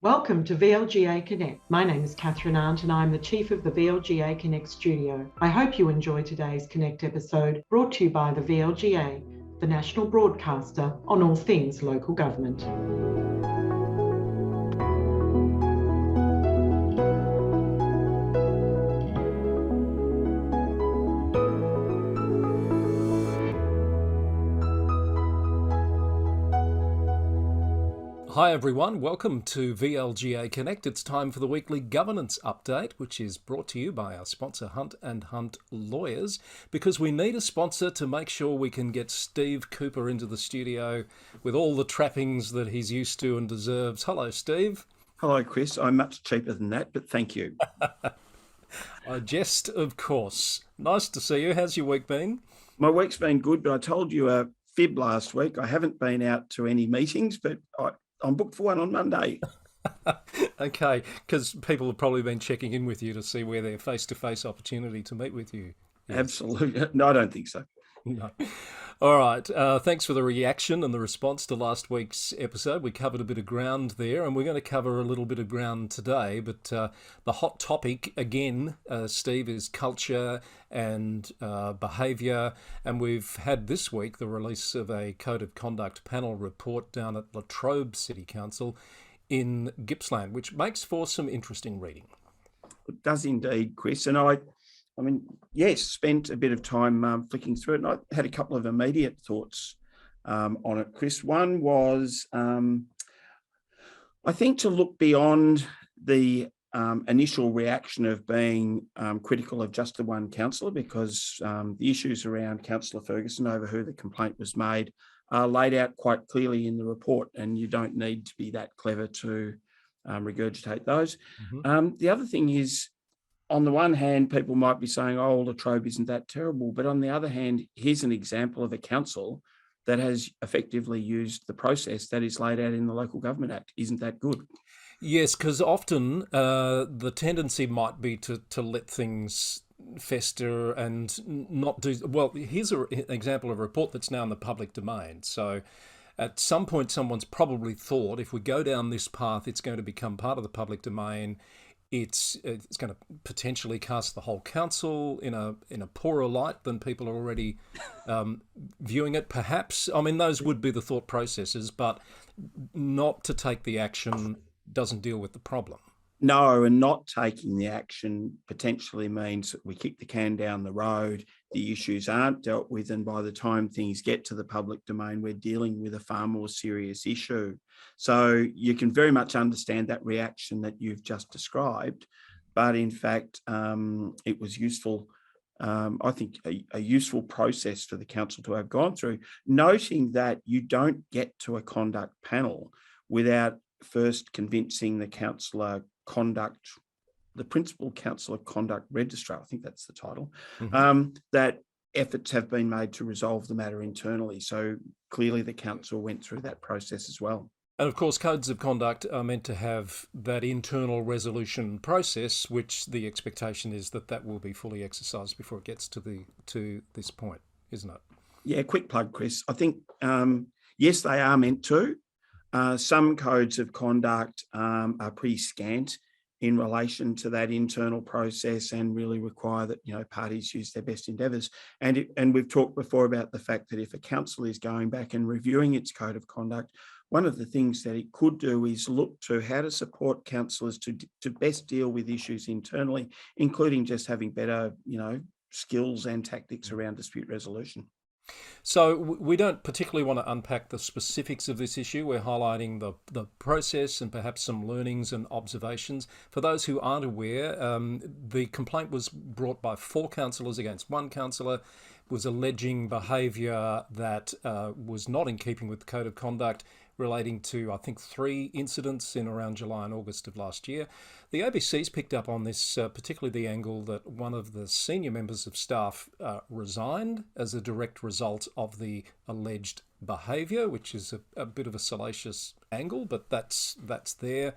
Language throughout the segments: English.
Welcome to VLGA Connect. My name is Catherine Arndt and I'm the Chief of the VLGA Connect studio. I hope you enjoy today's Connect episode brought to you by the VLGA, the national broadcaster on all things local government. Hi everyone, welcome to VLGA Connect. It's time for the weekly governance update, which is brought to you by our sponsor Hunt and Hunt Lawyers, because we need a sponsor to make sure we can get Steve Cooper into the studio with all the trappings that he's used to and deserves. Hello, Steve. Hello, Chris. I'm much cheaper than that, but thank you. I jest, of course. Nice to see you. How's your week been? My week's been good, but I told you a fib last week. I haven't been out to any meetings, but I'm booked for one on Monday. Okay, because people have probably been checking in with you to see where their face-to-face opportunity to meet with you. Yes. Absolutely. No, I don't think so. No. All right. Thanks for the reaction and the response to last week's episode. We covered a bit of ground there, and we're going to cover a little bit of ground today. But the hot topic, again, Steve, is culture and behaviour. And we've had this week the release of a Code of Conduct panel report down at Latrobe City Council in Gippsland, which makes for some interesting reading. It does indeed, Chris. And I mean, yes, spent a bit of time flicking through it, and I had a couple of immediate thoughts on it, Chris. One was, I think, to look beyond the initial reaction of being critical of just the one councillor, because the issues around Councillor Ferguson over who the complaint was made are laid out quite clearly in the report, and you don't need to be that clever to regurgitate those. Mm-hmm. The other thing is, on the one hand, people might be saying, oh, Latrobe isn't that terrible. But on the other hand, here's an example of a council that has effectively used the process that is laid out in the Local Government Act. Isn't that good? Yes, because often the tendency might be to let things fester and not do... Well, here's an example of a report that's now in the public domain. So at some point, someone's probably thought, if we go down this path, it's going to become part of the public domain. It's going to potentially cast the whole council in a poorer light than people are already viewing it, perhaps. I mean, those would be the thought processes, but not to take the action doesn't deal with the problem. No, and not taking the action potentially means that we kick the can down the road, the issues aren't dealt with, and by the time things get to the public domain, we're dealing with a far more serious issue. So you can very much understand that reaction that you've just described, but in fact, it was useful, I think, a useful process for the council to have gone through, noting that you don't get to a conduct panel without first convincing the councillor conduct, the principal councillor conduct registrar, I think that's the title, that efforts have been made to resolve the matter internally. So clearly the council went through that process as well. And of course, codes of conduct are meant to have that internal resolution process, which the expectation is that will be fully exercised before it gets to this point, isn't it? Yeah, quick plug, Chris. I think, yes, they are meant to. Some codes of conduct are pretty scant in relation to that internal process and really require that, parties use their best endeavours. And we've talked before about the fact that if a council is going back and reviewing its code of conduct, one of the things that it could do is look to how to support councillors to best deal with issues internally, including just having better, skills and tactics around dispute resolution. So we don't particularly want to unpack the specifics of this issue. We're highlighting the process and perhaps some learnings and observations. For those who aren't aware, the complaint was brought by 4 councillors against 1 councillor, was alleging behaviour that was not in keeping with the Code of Conduct, relating to, I think, 3 incidents in around July and August of last year. The ABC's picked up on this, particularly the angle that one of the senior members of staff resigned as a direct result of the alleged behaviour, which is a bit of a salacious angle, but that's there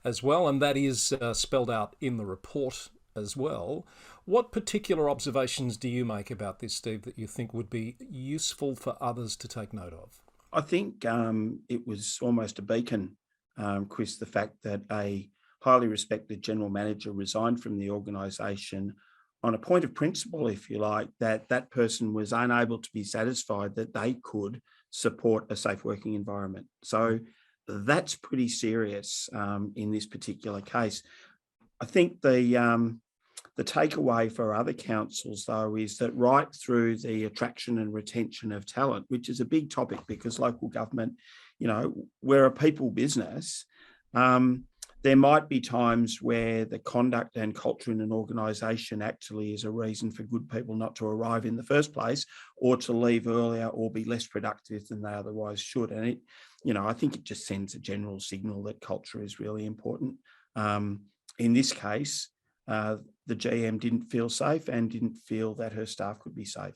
as well, and that is spelled out in the report as well. What particular observations do you make about this, Steve, that you think would be useful for others to take note of? I think it was almost a beacon Chris, the fact that a highly respected general manager resigned from the organisation on a point of principle, if you like, that that person was unable to be satisfied that they could support a safe working environment. So that's pretty serious in this particular case. I think the takeaway for other councils, though, is that right through the attraction and retention of talent, which is a big topic because local government, we're a people business, there might be times where the conduct and culture in an organisation actually is a reason for good people not to arrive in the first place or to leave earlier or be less productive than they otherwise should. And it, I think it just sends a general signal that culture is really important. In this case, the GM didn't feel safe and didn't feel that her staff could be safe.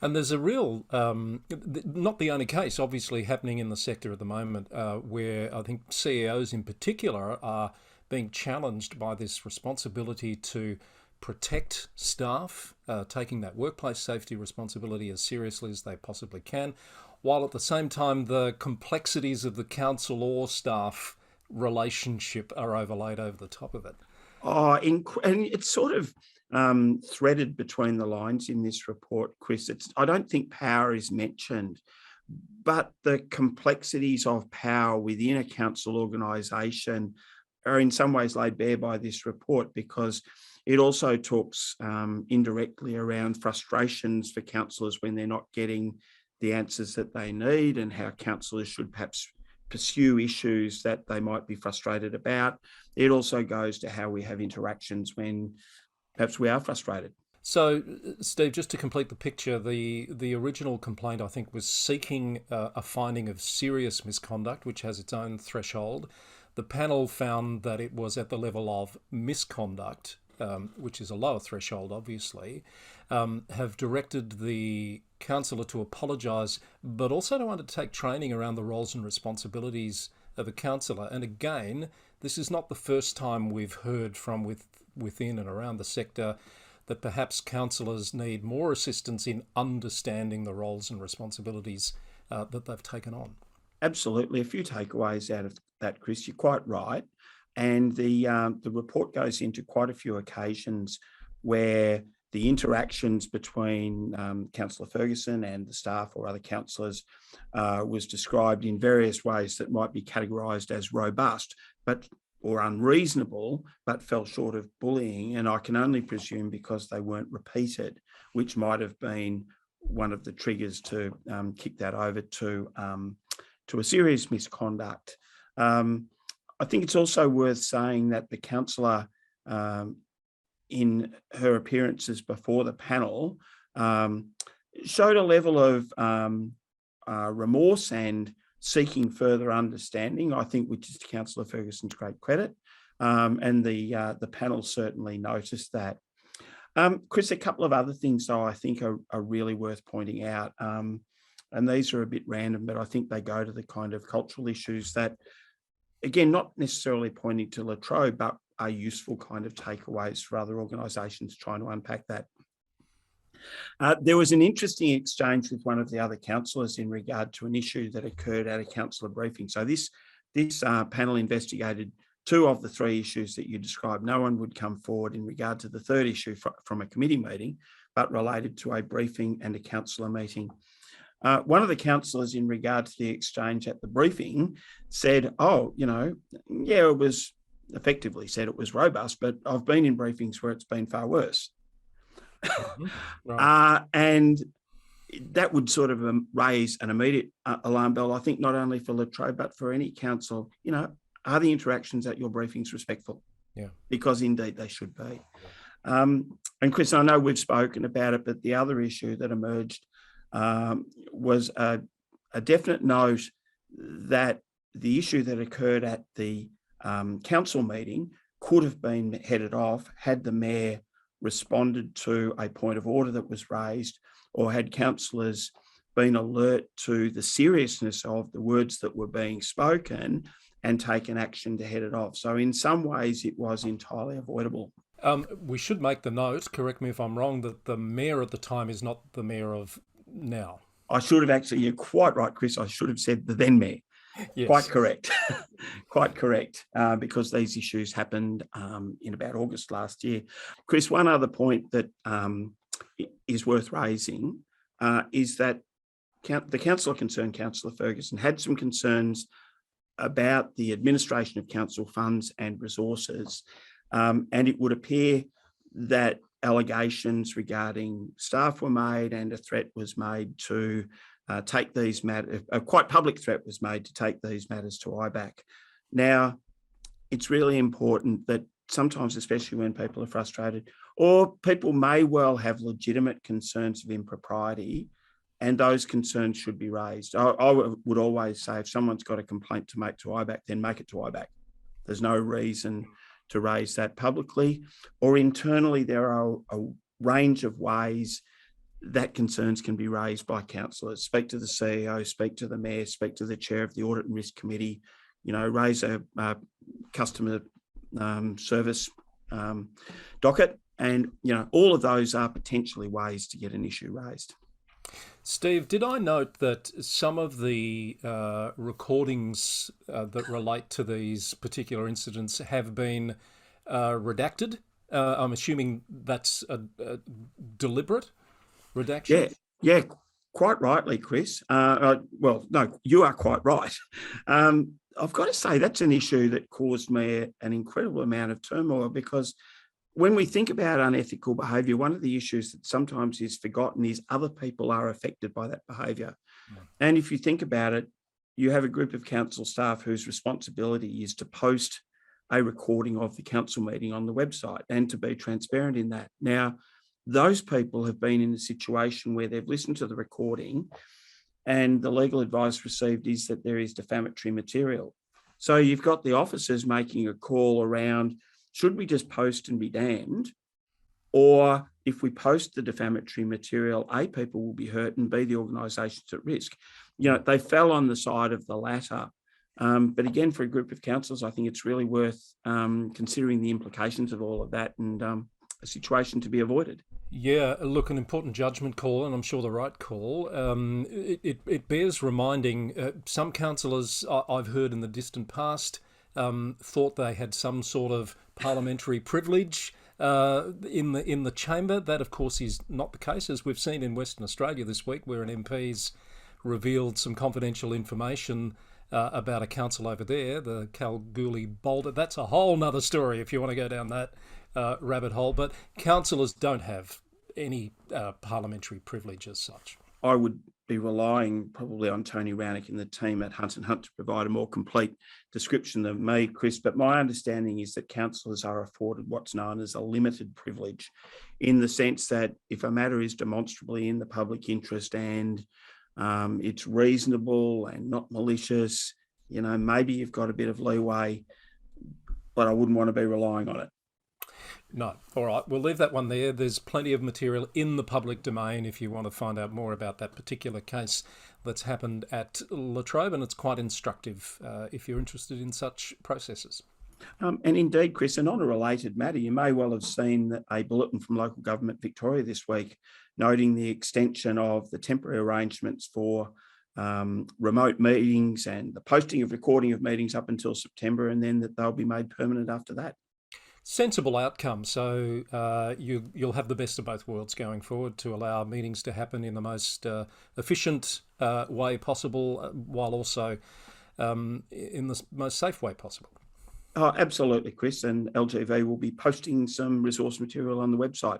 And there's a real, not the only case, obviously, happening in the sector at the moment, where I think CEOs in particular are being challenged by this responsibility to protect staff, taking that workplace safety responsibility as seriously as they possibly can, while at the same time the complexities of the council or staff relationship are overlaid over the top of it. And it's sort of threaded between the lines in this report, Chris. I don't think power is mentioned, but the complexities of power within a council organisation are in some ways laid bare by this report, because it also talks indirectly around frustrations for councillors when they're not getting the answers that they need, and how councillors should perhaps pursue issues that they might be frustrated about. It also goes to how we have interactions when perhaps we are frustrated. So, Steve, just to complete the picture, the original complaint, I think, was seeking a finding of serious misconduct, which has its own threshold. The panel found that it was at the level of misconduct, which is a lower threshold, obviously, have directed the councillor to apologise, but also to undertake training around the roles and responsibilities of a councillor. And again, this is not the first time we've heard from within and around the sector that perhaps councillors need more assistance in understanding the roles and responsibilities that they've taken on. Absolutely. A few takeaways out of that, Chris. You're quite right. And the report goes into quite a few occasions where the interactions between Councillor Ferguson and the staff or other councillors was described in various ways that might be categorised as robust or unreasonable, but fell short of bullying. And I can only presume because they weren't repeated, which might have been one of the triggers to kick that over to a serious misconduct. I think it's also worth saying that the councillor, in her appearances before the panel, showed a level of remorse and seeking further understanding, I think, which is to Councillor Ferguson's great credit. And the panel certainly noticed that. Chris, a couple of other things, though, I think are really worth pointing out. And these are a bit random, but I think they go to the kind of cultural issues that, again, not necessarily pointing to Latrobe, but are useful kind of takeaways for other organisations trying to unpack that. There was an interesting exchange with one of the other councillors in regard to an issue that occurred at a councillor briefing. So this panel investigated two of the three issues that you described. No one would come forward in regard to the third issue from a committee meeting, but related to a briefing and a councillor meeting. One of the councillors, in regard to the exchange at the briefing, said, it was effectively said it was robust, but I've been in briefings where it's been far worse. Right. And that would sort of raise an immediate alarm bell, I think, not only for Latrobe, but for any council. Are the interactions at your briefings respectful? Yeah. Because indeed they should be. And Chris, I know we've spoken about it, but the other issue that emerged was a definite note that the issue that occurred at the council meeting could have been headed off had the mayor responded to a point of order that was raised, or had councillors been alert to the seriousness of the words that were being spoken and taken action to head it off. So in some ways it was entirely avoidable. We should make the note, correct me if I'm wrong, that the mayor at the time is not the mayor of now. I should have actually, you're quite right, Chris, I should have said the then mayor. Yes. Quite correct. Quite correct, because these issues happened in about August last year. Chris, one other point that is worth raising is that the councillor concerned, Councillor Ferguson, had some concerns about the administration of council funds and resources, and it would appear that allegations regarding staff were made and a threat was made to take these matters, a quite public threat was made to take these matters to ICAC. Now, it's really important that sometimes, especially when people are frustrated, or people may well have legitimate concerns of impropriety, and those concerns should be raised. I would always say if someone's got a complaint to make to ICAC, then make it to ICAC. There's no reason to raise that publicly, or internally. There are a range of ways that concerns can be raised by councillors. Speak to the CEO, speak to the mayor, speak to the chair of the Audit and Risk Committee, raise a customer service docket. And, all of those are potentially ways to get an issue raised. Steve, did I note that some of the recordings that relate to these particular incidents have been redacted? I'm assuming that's a deliberate redaction? Yeah, quite rightly, Chris. Well, no, you are quite right. I've got to say that's an issue that caused me an incredible amount of turmoil, because when we think about unethical behaviour, one of the issues that sometimes is forgotten is other people are affected by that behaviour. Mm. And if you think about it, you have a group of council staff whose responsibility is to post a recording of the council meeting on the website and to be transparent in that. Now, those people have been in a situation where they've listened to the recording and the legal advice received is that there is defamatory material. So you've got the officers making a call around, should we just post and be damned? Or if we post the defamatory material, A, people will be hurt, and B, the organisation's at risk. They fell on the side of the latter. But again, for a group of councillors, I think it's really worth considering the implications of all of that and a situation to be avoided. Yeah, look, an important judgment call, and I'm sure the right call. It bears reminding, some councillors I've heard in the distant past thought they had some sort of parliamentary privilege in the chamber. That, of course, is not the case, as we've seen in Western Australia this week, where an MP's revealed some confidential information about a council over there, the Kalgoorlie Boulder. That's a whole nother story if you want to go down that rabbit hole. But councillors don't have any parliamentary privilege as such. I would be relying probably on Tony Rounick and the team at Hunt and Hunt to provide a more complete description than me, Chris. But my understanding is that councillors are afforded what's known as a limited privilege, in the sense that if a matter is demonstrably in the public interest and it's reasonable and not malicious, maybe you've got a bit of leeway, but I wouldn't want to be relying on it. No. All right. We'll leave that one there. There's plenty of material in the public domain if you want to find out more about that particular case that's happened at Latrobe, and it's quite instructive if you're interested in such processes. And indeed, Chris, and on a related matter, you may well have seen a bulletin from Local Government Victoria this week noting the extension of the temporary arrangements for remote meetings and the posting of recording of meetings up until September, and then that they'll be made permanent after that. Sensible outcome. So you'll have the best of both worlds going forward to allow meetings to happen in the most efficient way possible, while also in the most safe way possible. Oh, absolutely, Chris. And LGV will be posting some resource material on the website.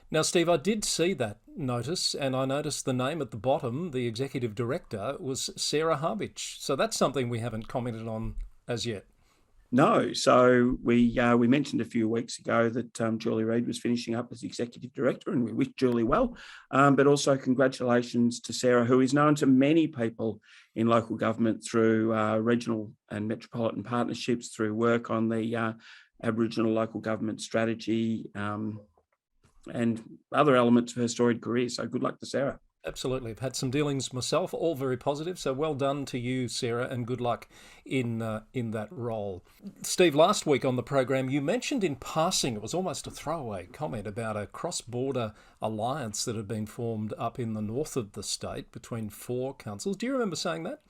Now, Steve, I did see that notice, and I noticed the name at the bottom, the Executive Director, was Sarah Harbich. So that's something we haven't commented on as yet. No. So we mentioned a few weeks ago that Julie Reid was finishing up as Executive Director, and we wish Julie well. But also congratulations to Sarah, who is known to many people in local government through regional and metropolitan partnerships, through work on the Aboriginal local government strategy and other elements of her storied career. So good luck to Sarah. Absolutely. I've had some dealings myself, all very positive. So well done to you, Sarah, and good luck in that role. Steve, last week on the program, you mentioned in passing, it was almost a throwaway comment, about a cross-border alliance that had been formed up in the north of the state between 4 councils. Do you remember saying that?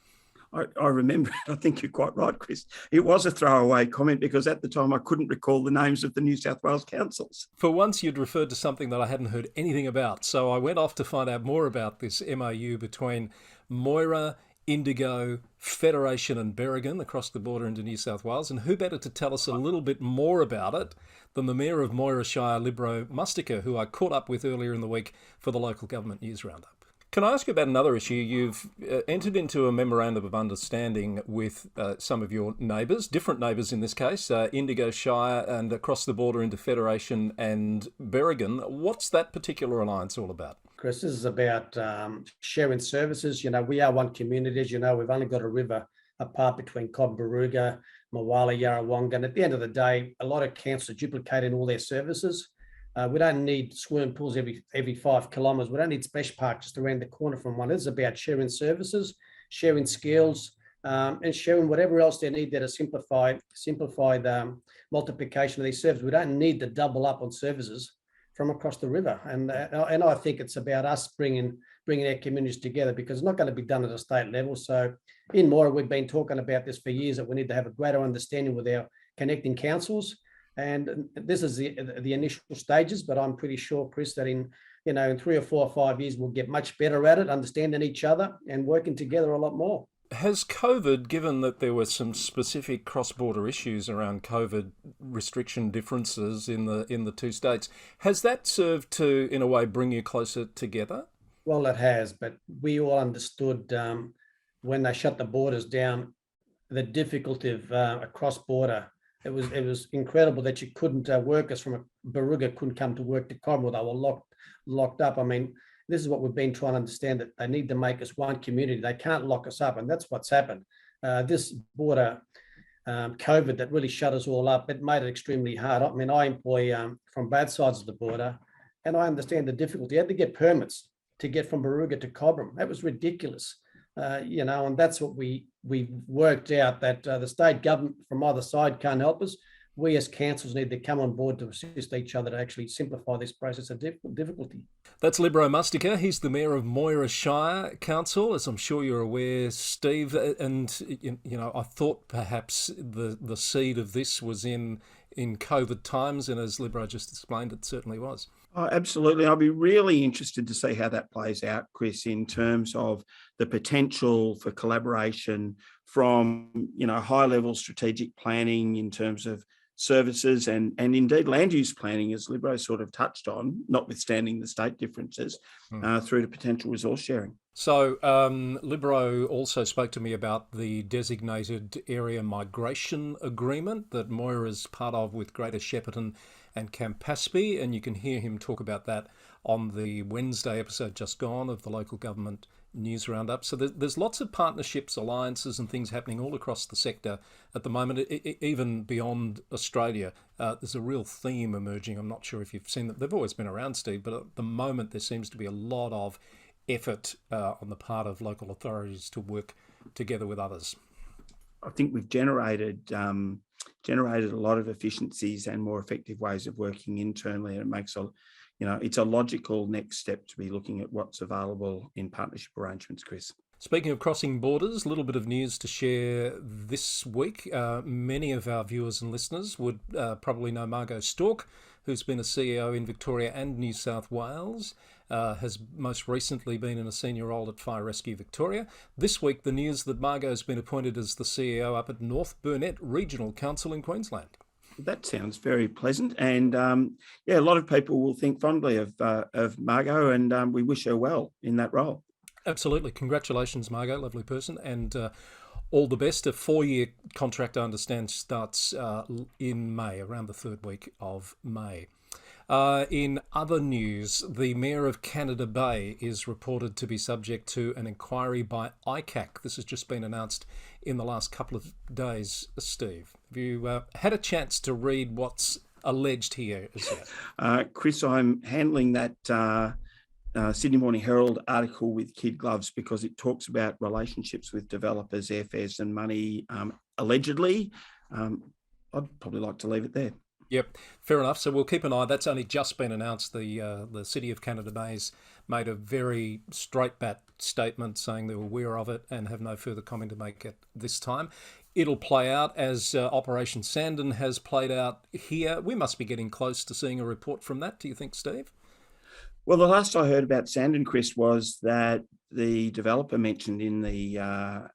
I remember, I think you're quite right, Chris. It was a throwaway comment because at the time I couldn't recall the names of the New South Wales councils. For once, you'd referred to something that I hadn't heard anything about. So I went off to find out more about this MOU between Moira, Indigo, Federation and Berrigan across the border into New South Wales. And who better to tell us a little bit more about it than the Mayor of Moira Shire, Libro, Mustica, who I caught up with earlier in the week for the Local Government News Roundup. Can I ask you about another issue? You've entered into a memorandum of understanding with some of your neighbours, different neighbours in this case, Indigo Shire and across the border into Federation and Berrigan. What's that particular alliance all about? Chris, this is about sharing services. We are one community. As you know, we've only got a river apart between Cobbaruga, Mawala, Yarrawonga. And at the end of the day, a lot of councils are duplicating all their services. We don't need swimming pools every 5 kilometres. We don't need splash parks just around the corner from one. It's about sharing services, sharing skills, and sharing whatever else they need there to simplify the multiplication of these services. We don't need to double up on services from across the river. And I think it's about us bringing our communities together, because it's not going to be done at a state level. So in Moira, we've been talking about this for years, that we need to have a greater understanding with our connecting councils. And this is the initial stages, but I'm pretty sure, Chris, that in 3 or 4 or 5 years, we'll get much better at it, understanding each other and working together a lot more. Has COVID, given that there were some specific cross-border issues around COVID restriction differences in the two states, has that served to, in a way, bring you closer together? Well, it has, but we all understood when they shut the borders down, the difficulty of a cross-border. It was incredible that you couldn't workers from Baruga couldn't come to work to Cobram. They were locked up. I mean, this is what we've been trying to understand, that they need to make us one community. They can't lock us up, and that's what's happened. This border COVID that really shut us all up, it made it extremely hard. I mean, I employ from both sides of the border, and I understand the difficulty. You had to get permits to get from Baruga to Cobram. That was ridiculous. And that's what we worked out, that the state government from either side can't help us. We as councils need to come on board to assist each other to actually simplify this process of difficulty. That's Libro Mustica. He's the Mayor of Moira Shire Council, as I'm sure you're aware, Steve. And, I thought perhaps the seed of this was in COVID times, and as Libro just explained, it certainly was. Oh, absolutely. I'll be really interested to see how that plays out, Chris, in terms of the potential for collaboration from, high-level strategic planning in terms of services and indeed land use planning, as Libro sort of touched on, notwithstanding the state differences, through to potential resource sharing. So Libro also spoke to me about the designated area migration agreement that Moira is part of with Greater Shepparton and Campaspe, and you can hear him talk about that on the Wednesday episode just gone of the Local Government News Roundup. So there's lots of partnerships, alliances and things happening all across the sector at the moment, even beyond Australia. There's a real theme emerging. I'm not sure if you've seen that. They've always been around, Steve, but at the moment there seems to be a lot of effort on the part of local authorities to work together with others. I think we've generated a lot of efficiencies and more effective ways of working internally, and it makes it's a logical next step to be looking at what's available in partnership arrangements, Chris. Speaking of crossing borders, a little bit of news to share this week. Many of our viewers and listeners would probably know Margot Stork, who's been a CEO in Victoria and New South Wales, has most recently been in a senior role at Fire Rescue Victoria. This week, the news that Margot has been appointed as the CEO up at North Burnett Regional Council in Queensland. That sounds very pleasant, and a lot of people will think fondly of Margot, and we wish her well in that role. Absolutely. Congratulations, Margot, lovely person, and all the best. A 4-year contract, I understand, starts in May, around the 3rd week of May. In other news, the Mayor of Canada Bay is reported to be subject to an inquiry by ICAC. This has just been announced in the last couple of days, Steve. Have you had a chance to read what's alleged here as yet? Chris, I'm handling that Sydney Morning Herald article with kid gloves because it talks about relationships with developers, airfares and money, allegedly. I'd probably like to leave it there. Yep, fair enough. So we'll keep an eye. That's only just been announced. The City of Canada Bay's made a very straight bat statement saying they're aware of it and have no further comment to make at this time. It'll play out as Operation Sandon has played out here. We must be getting close to seeing a report from that, do you think, Steve? Well, the last I heard about Sandon, Chris, was that the developer mentioned in the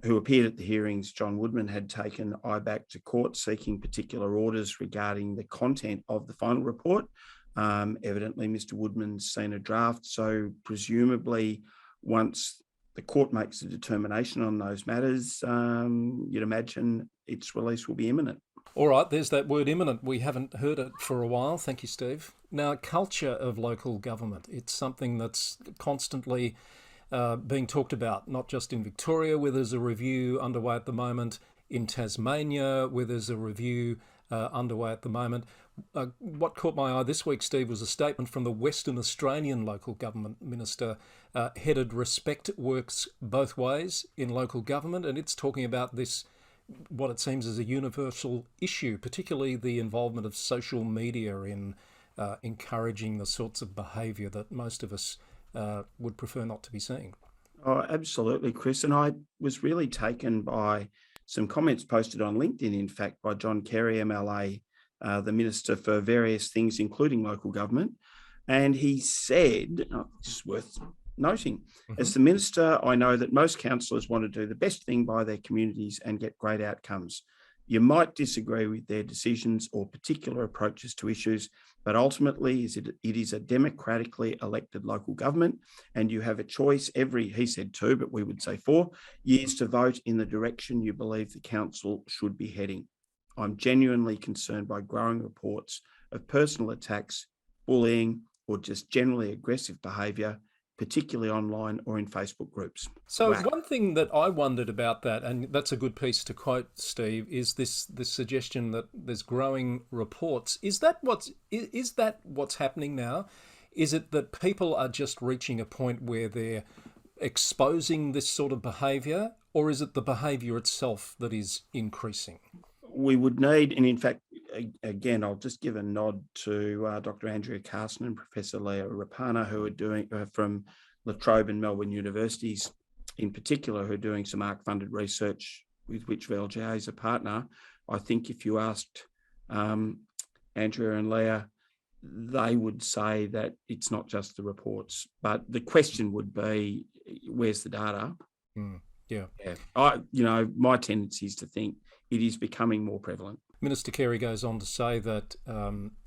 who appeared at the hearings, John Woodman, had taken ICAC to court seeking particular orders regarding the content of the final report. Evidently, Mr. Woodman's seen a draft, so presumably once the court makes a determination on those matters, you'd imagine its release will be imminent. All right, there's that word imminent. We haven't heard it for a while. Thank you, Steve. Now, culture of local government. It's something that's constantly being talked about, not just in Victoria, where there's a review underway at the moment, in Tasmania, where there's a review underway at the moment. What caught my eye this week, Steve, was a statement from the Western Australian local government minister, headed "Respect works both ways in local government," and it's talking about this, what it seems is a universal issue, particularly the involvement of social media in encouraging the sorts of behaviour that most of us would prefer not to be seeing. Oh, absolutely, Chris. And I was really taken by some comments posted on LinkedIn, in fact, by John Kerry, MLA, the Minister for various things, including local government. And he said, this is worth noting, as the Minister, I know that most councillors want to do the best thing by their communities and get great outcomes. You might disagree with their decisions or particular approaches to issues, but ultimately it is a democratically elected local government, and you have a choice every, he said 2, but we would say 4 years to vote in the direction you believe the council should be heading. I'm genuinely concerned by growing reports of personal attacks, bullying, or just generally aggressive behaviour, particularly online or in Facebook groups. So Whack. One thing that I wondered about that, and that's a good piece to quote, Steve, is this suggestion that there's growing reports. Is that what's happening now? Is it that people are just reaching a point where they're exposing this sort of behaviour, or is it the behaviour itself that is increasing? We would need, and in fact, again, I'll just give a nod to Dr. Andrea Carson and Professor Leah Rapana, who are doing from Latrobe and Melbourne universities in particular, who are doing some ARC-funded research with which VLGA is a partner. I think if you asked Andrea and Leah, they would say that it's not just the reports, but the question would be, where's the data? Yeah. My tendency is to think it is becoming more prevalent. Minister Carey goes on to say that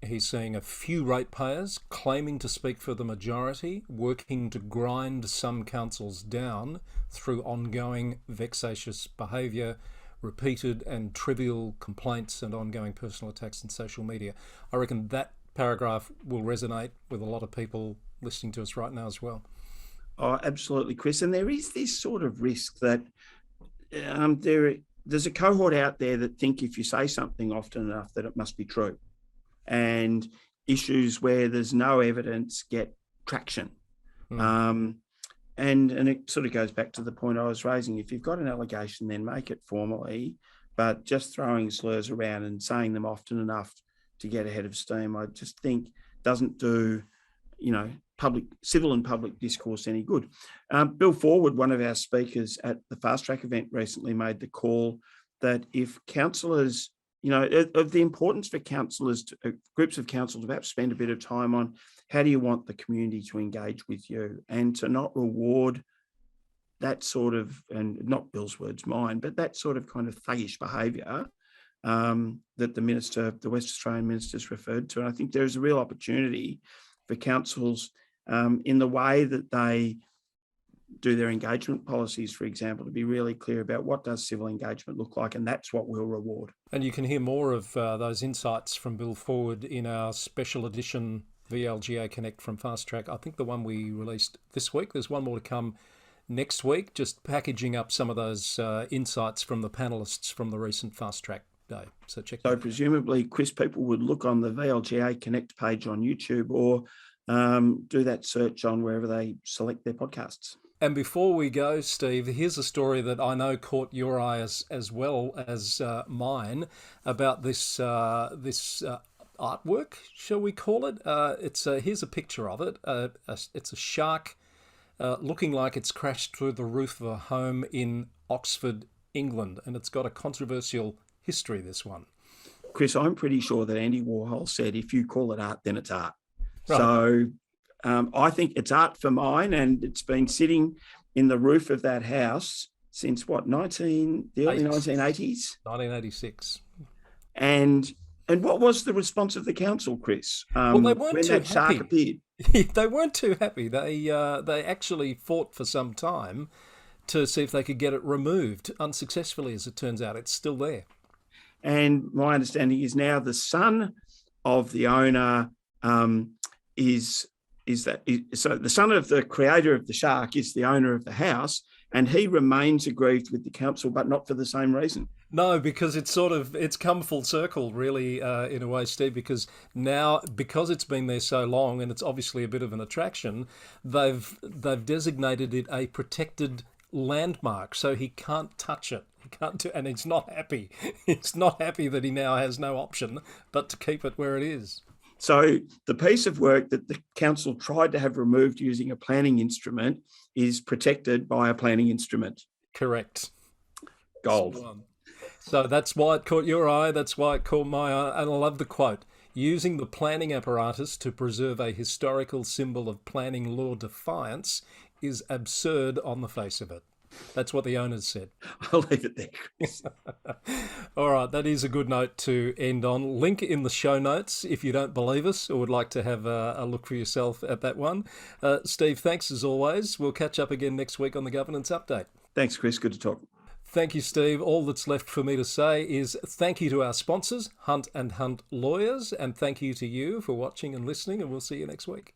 he's seeing a few ratepayers claiming to speak for the majority, working to grind some councils down through ongoing vexatious behaviour, repeated and trivial complaints and ongoing personal attacks in social media. I reckon that paragraph will resonate with a lot of people listening to us right now as well. Oh, absolutely, Chris. And there is this sort of risk that there's a cohort out there that think if you say something often enough that it must be true. And issues where there's no evidence get traction. And it sort of goes back to the point I was raising. If you've got an allegation, then make it formally, but just throwing slurs around and saying them often enough to get ahead of steam, I just think doesn't do, civil and public discourse any good. Bill Forward, one of our speakers at the Fast Track event recently, made the call that if councillors, of the importance for councillors, groups of council to perhaps spend a bit of time on how do you want the community to engage with you, and to not reward that sort of, and not Bill's words, mine, but that sort of kind of thuggish behaviour that the West Australian ministers referred to. And I think there is a real opportunity for councils in the way that they do their engagement policies, for example, to be really clear about what does civil engagement look like, and that's what we'll reward. And you can hear more of those insights from Bill Forward in our special edition VLGA Connect from Fast Track. I think the one we released this week. There's one more to come next week, just packaging up some of those insights from the panellists from the recent Fast Track day. So check that out. Presumably, Chris, people would look on the VLGA Connect page on YouTube, or do that search on wherever they select their podcasts. And before we go, Steve, here's a story that I know caught your eye as well as mine about this artwork, shall we call it? Here's a picture of it. It's a shark looking like it's crashed through the roof of a home in Oxford, England, and it's got a controversial history, this one. Chris, I'm pretty sure that Andy Warhol said, if you call it art, then it's art. Right. So I think it's art for mine, and it's been sitting in the roof of that house since the early 1980s? 1986. And what was the response of the council, Chris? Well, they weren't when too that shark happy. appeared? They weren't too happy. They actually fought for some time to see if they could get it removed. Unsuccessfully, as it turns out. It's still there. And my understanding is now the son of the owner so the son of the creator of the shark is the owner of the house, and he remains aggrieved with the council, but not for the same reason. No, because it's come full circle, really, in a way, Steve, because now, because it's been there so long and it's obviously a bit of an attraction, they've designated it a protected landmark, so he can't touch it. He can't do, and he's not happy. He's not happy that he now has no option but to keep it where it is. So the piece of work that the council tried to have removed using a planning instrument is protected by a planning instrument. Correct. Gold. So that's why it caught your eye. That's why it caught my eye. And I love the quote. Using the planning apparatus to preserve a historical symbol of planning law defiance is absurd on the face of it. That's what the owners said. I'll leave it there, Chris. All right, that is a good note to end on. Link in the show notes if you don't believe us or would like to have a look for yourself at that one. Steve, thanks as always. We'll catch up again next week on the Governance Update. Thanks, Chris. Good to talk. Thank you, Steve. All that's left for me to say is thank you to our sponsors, Hunt & Hunt Lawyers, and thank you to you for watching and listening, and we'll see you next week.